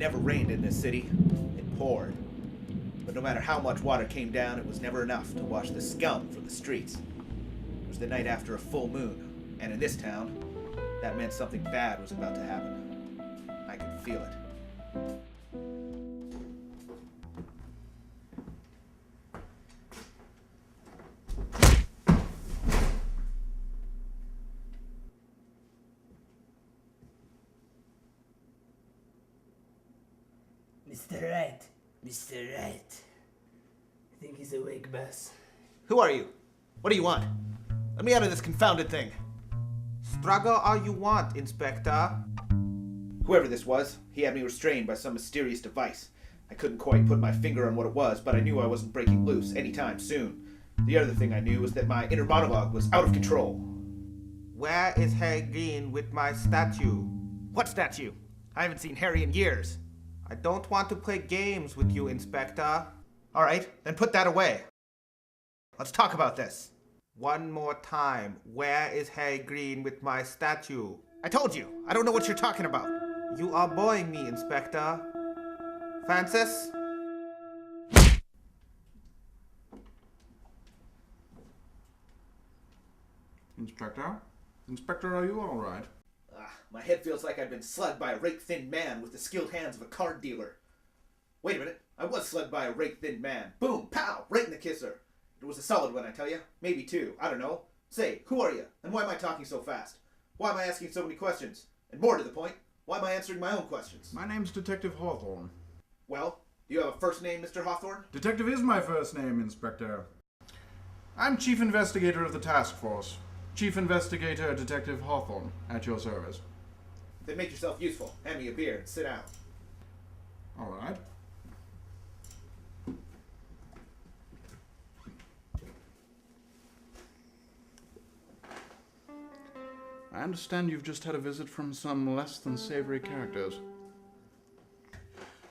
never rained in this city. It poured. But no matter how much water came down, it was never enough to wash the scum from the streets. It was the night after a full moon, and in this town, that meant something bad was about to happen. I could feel it. Mr. Wright, Mr. Wright. I think he's awake, boss. Who are you? What do you want? Let me out of this confounded thing. Struggle all you want, Inspector. Whoever this was, he had me restrained by some mysterious device. I couldn't quite put my finger on what it was, but I knew I wasn't breaking loose anytime soon. The other thing I knew was that my inner monologue was out of control. Where is Harry Green with my statue? What statue? I haven't seen Harry in years. I don't want to play games with you, Inspector. All right, then put that away. Let's talk about this. One more time. Where is Harry Green with my statue? I told you. I don't know what you're talking about. You are boring me, Inspector. Francis? Inspector? Inspector, are you all right? My head feels like I've been slugged by a rake-thin man with the skilled hands of a card dealer. Wait a minute. I was slugged by a rake-thin man. Boom! Pow! Right in the kisser. It was a solid one, I tell you. Maybe two. I don't know. Say, who are you? And why am I talking so fast? Why am I asking so many questions? And more to the point, why am I answering my own questions? My name's Detective Hawthorne. Well, do you have a first name, Mr. Hawthorne? Detective is my first name, Inspector. I'm Chief Investigator of the Task Force. Chief Investigator Detective Hawthorne, at your service. Then make yourself useful. Hand me a beer and sit down. All right. I understand you've just had a visit from some less than savory characters.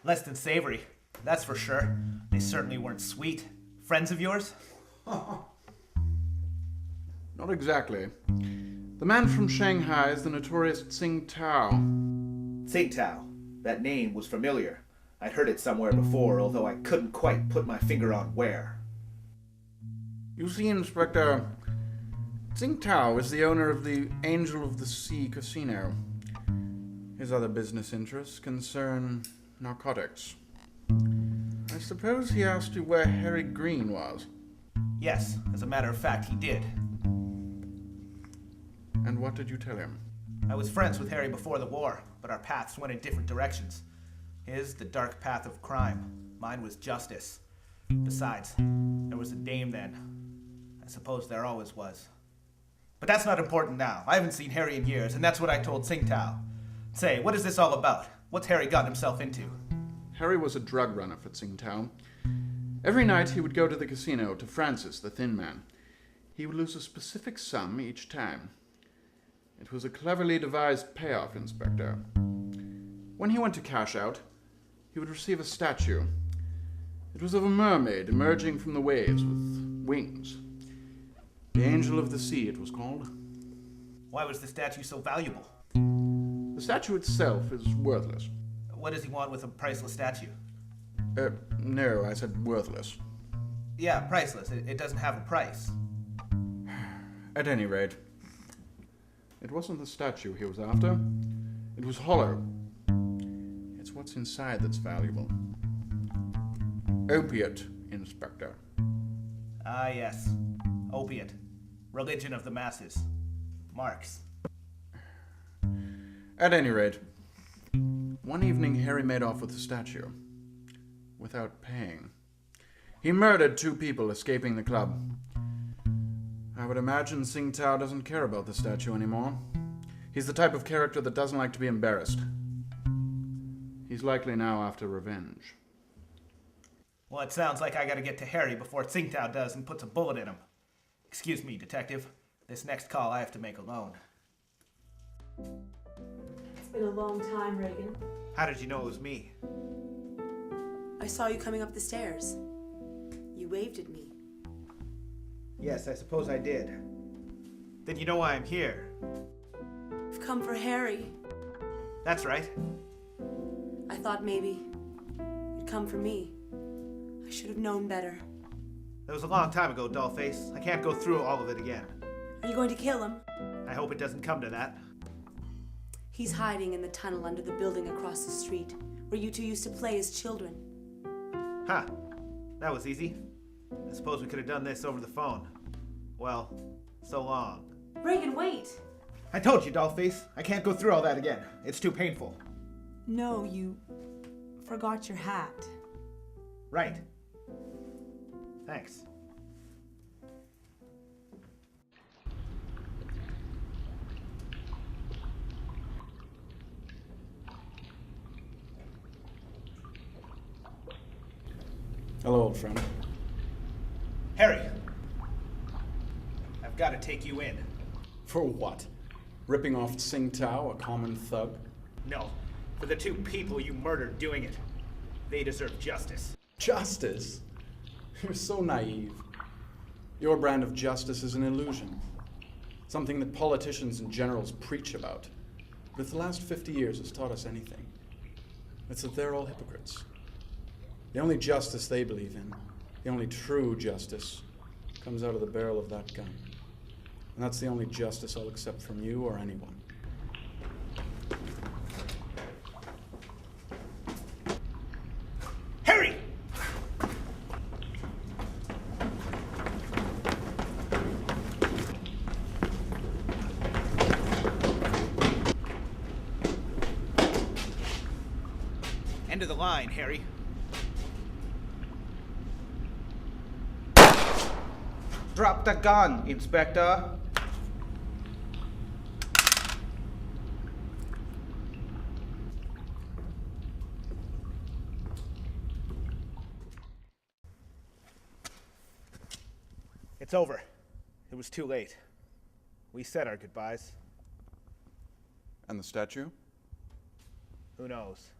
Less than savory, that's for sure. They certainly weren't sweet. Friends of yours? Not exactly. The man from Shanghai is the notorious Tsing Tao. Tsing Tao. That name was familiar. I'd heard it somewhere before, although I couldn't quite put my finger on where. You see, Inspector, Tsing Tao is the owner of the AngelOfTheSea casino. His other business interests concern narcotics. I suppose he asked you where Harry Green was. Yes, as a matter of fact, he did. And what did you tell him? I was friends with Harry before the war, but our paths went in different directions. His, the dark path of crime. Mine was justice. Besides, there was a dame then. I suppose there always was. But that's not important now. I haven't seen Harry in years, and that's what I told Tsing Tao. Say, what is this all about? What's Harry gotten himself into? Harry was a drug runner for Tsing Tao. Every night he would go to the casino to Francis, the thin man. He would lose a specific sum each time. It was a cleverly devised payoff, Inspector. When he went to cash out, he would receive a statue. It was of a mermaid emerging from the waves with wings. The Angel of the Sea, it was called. Why was the statue so valuable? The statue itself is worthless. What does he want with a priceless statue? No, I said worthless. Yeah, priceless. It doesn't have a price. At any rate, it wasn't the statue he was after. It was hollow. It's what's inside that's valuable. Opiate, Inspector. Ah, yes. Opiate. Religion of the masses. Marx. At any rate, one evening Harry made off with the statue. Without paying. He murdered 2 people escaping the club. I would imagine Tsing Tao doesn't care about the statue anymore. He's the type of character that doesn't like to be embarrassed. He's likely now after revenge. Well, it sounds like I gotta get to Harry before Tsing Tao does and puts a bullet in him. Excuse me, Detective. This next call I have to make alone. It's been a long time, Reagan. How did you know it was me? I saw you coming up the stairs. You waved at me. Yes, I suppose I did. Then you know why I'm here. I've come for Harry. That's right. I thought maybe you'd come for me. I should have known better. That was a long time ago, Dollface. I can't go through all of it again. Are you going to kill him? I hope it doesn't come to that. He's hiding in the tunnel under the building across the street, where you two used to play as children. Huh. That was easy. I suppose we could have done this over the phone. Well, so long. Reagan, wait! I told you, Dollface. I can't go through all that again. It's too painful. No, you forgot your hat. Right. Thanks. Hello, old friend. Harry! I've got to take you in. For what? Ripping off Tsingtao, a common thug? No, for the two people you murdered doing it. They deserve justice. Justice? You're so naive. Your brand of justice is an illusion. Something that politicians and generals preach about. But if the last 50 years has taught us anything, it's that they're all hypocrites. The only justice they believe in, the only true justice, comes out of the barrel of that gun. And that's the only justice I'll accept from you or anyone. Harry! End of the line, Harry. Drop the gun, Inspector. It's over. It was too late. We said our goodbyes. And the statue? Who knows?